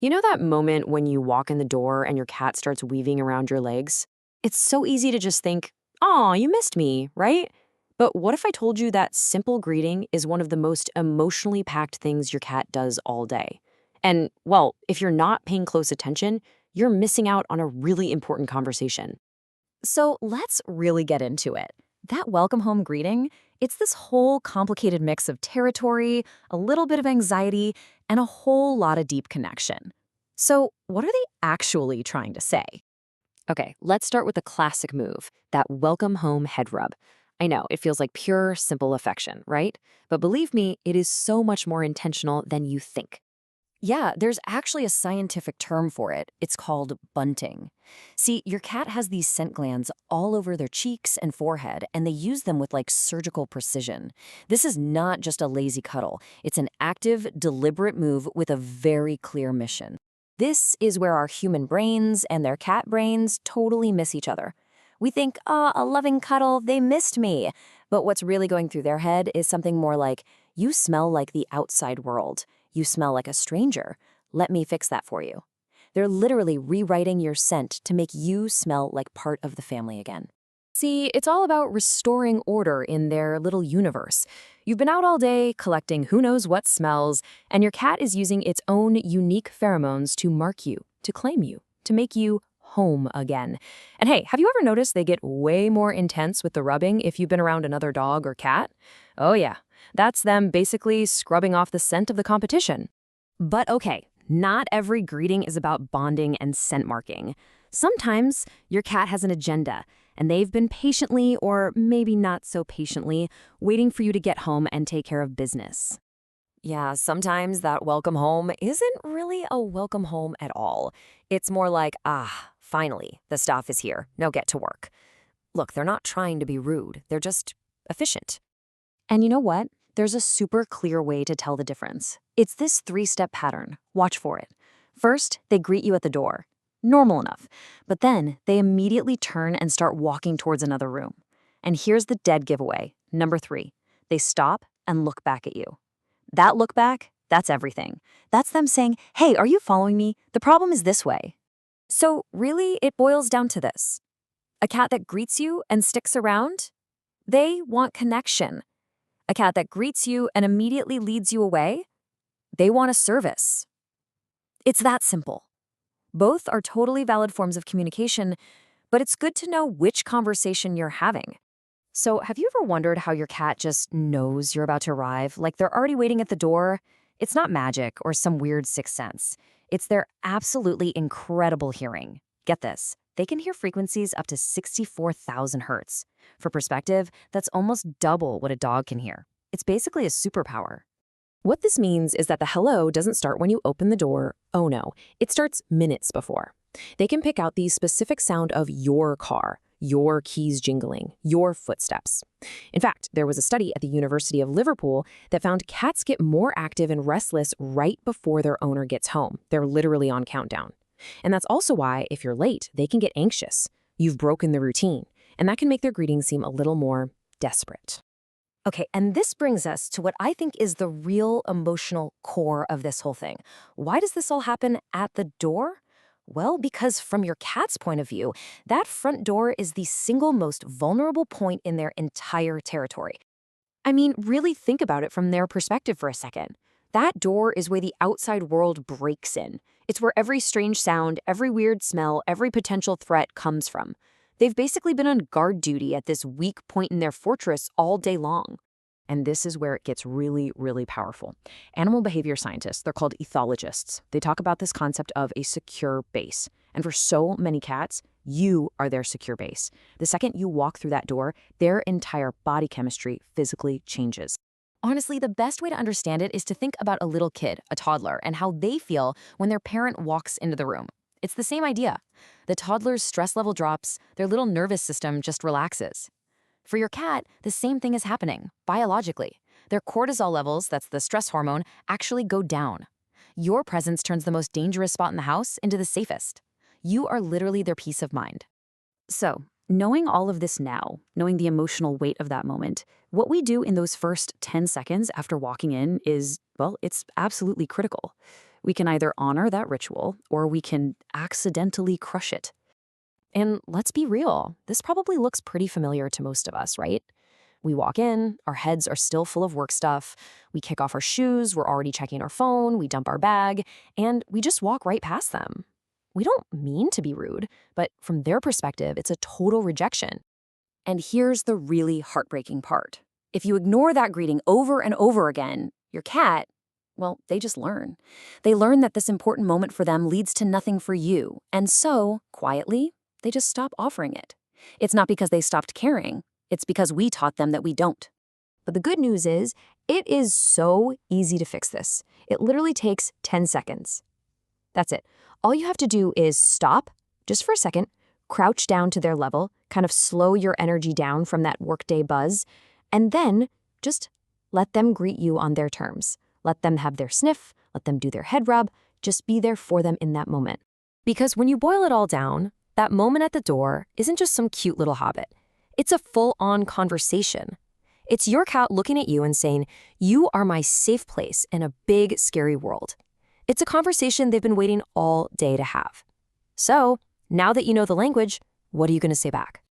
You know that moment when you walk in the door and your cat starts weaving around your legs? It's so easy to just think, "Aw, you missed me," right? But what if I told you that simple greeting is one of the most emotionally packed things your cat does all day? And, well, if you're not paying close attention, you're missing out on a really important conversation. So let's really get into it. That welcome home greeting, it's this whole complicated mix of territory, a little bit of anxiety, and a whole lot of deep connection. So, what are they actually trying to say? Okay, let's start with the classic move, that welcome home head rub. I know, it feels like pure, simple affection, right? But believe me, it is so much more intentional than you think. Yeah, there's actually a scientific term for it. It's called bunting. See, your cat has these scent glands all over their cheeks and forehead, and they use them with like surgical precision. This is not just a lazy cuddle, it's an active, deliberate move with a very clear mission. This is where our human brains and their cat brains totally miss each other. We think, a loving cuddle, they missed me. But what's really going through their head is something more like, you smell like the outside world. You smell like a stranger. Let me fix that for you. They're literally rewriting your scent to make you smell like part of the family again. See, it's all about restoring order in their little universe. You've been out all day collecting who knows what smells, and your cat is using its own unique pheromones to mark you, to claim you, to make you home again. And hey, have you ever noticed they get way more intense with the rubbing if you've been around another dog or cat? Oh yeah, that's them basically scrubbing off the scent of the competition. But okay, not every greeting is about bonding and scent marking. Sometimes your cat has an agenda, and they've been patiently, or maybe not so patiently, waiting for you to get home and take care of business. Yeah, sometimes that welcome home isn't really a welcome home at all. It's more like, finally, the staff is here. Now get to work. Look, they're not trying to be rude. They're just efficient. And you know what? There's a super clear way to tell the difference. It's this three-step pattern. Watch for it. First, they greet you at the door. Normal enough. But then they immediately turn and start walking towards another room. And here's the dead giveaway. Number 3. They stop and look back at you. That look back, that's everything. That's them saying, hey, are you following me? The problem is this way. So really, it boils down to this. A cat that greets you and sticks around, they want connection. A cat that greets you and immediately leads you away, they want a service. It's that simple. Both are totally valid forms of communication, but it's good to know which conversation you're having. So, have you ever wondered how your cat just knows you're about to arrive, like they're already waiting at the door? It's not magic or some weird sixth sense. It's their absolutely incredible hearing. Get this, they can hear frequencies up to 64,000 hertz. For perspective, that's almost double what a dog can hear. It's basically a superpower. What this means is that the hello doesn't start when you open the door. Oh no, it starts minutes before. They can pick out the specific sound of your car, your keys jingling, your footsteps. In fact, there was a study at the University of Liverpool that found cats get more active and restless right before their owner gets home. They're literally on countdown. And that's also why, if you're late, they can get anxious. You've broken the routine, and that can make their greeting seem a little more desperate. Okay, and this brings us to what I think is the real emotional core of this whole thing. Why does this all happen at the door? Well, because from your cat's point of view, that front door is the single most vulnerable point in their entire territory. I mean, really think about it from their perspective for a second. That door is where the outside world breaks in. It's where every strange sound, every weird smell, every potential threat comes from. They've basically been on guard duty at this weak point in their fortress all day long. And this is where it gets really, really powerful. Animal behavior scientists, they're called ethologists. They talk about this concept of a secure base. And for so many cats, you are their secure base. The second you walk through that door, their entire body chemistry physically changes. Honestly, the best way to understand it is to think about a little kid, a toddler, and how they feel when their parent walks into the room. It's the same idea. The toddler's stress level drops, their little nervous system just relaxes. For your cat, the same thing is happening, biologically. Their cortisol levels, that's the stress hormone, actually go down. Your presence turns the most dangerous spot in the house into the safest. You are literally their peace of mind. So, knowing all of this now, knowing the emotional weight of that moment, what we do in those first 10 seconds after walking in is, well, it's absolutely critical. We can either honor that ritual or we can accidentally crush it. And let's be real, this probably looks pretty familiar to most of us, right? We walk in, our heads are still full of work stuff, we kick off our shoes, we're already checking our phone, we dump our bag, and we just walk right past them. We don't mean to be rude, but from their perspective, it's a total rejection. And here's the really heartbreaking part. If you ignore that greeting over and over again, your cat, well, they just learn. They learn that this important moment for them leads to nothing for you. And so, quietly, they just stop offering it. It's not because they stopped caring. It's because we taught them that we don't. But the good news is, it is so easy to fix this. It literally takes 10 seconds. That's it. All you have to do is stop, just for a second, crouch down to their level, kind of slow your energy down from that workday buzz, and then just let them greet you on their terms. Let them have their sniff, let them do their head rub, just be there for them in that moment. Because when you boil it all down, that moment at the door isn't just some cute little habit. It's a full-on conversation. It's your cat looking at you and saying, "You are my safe place in a big, scary world." It's a conversation they've been waiting all day to have. So, now that you know the language, what are you going to say back?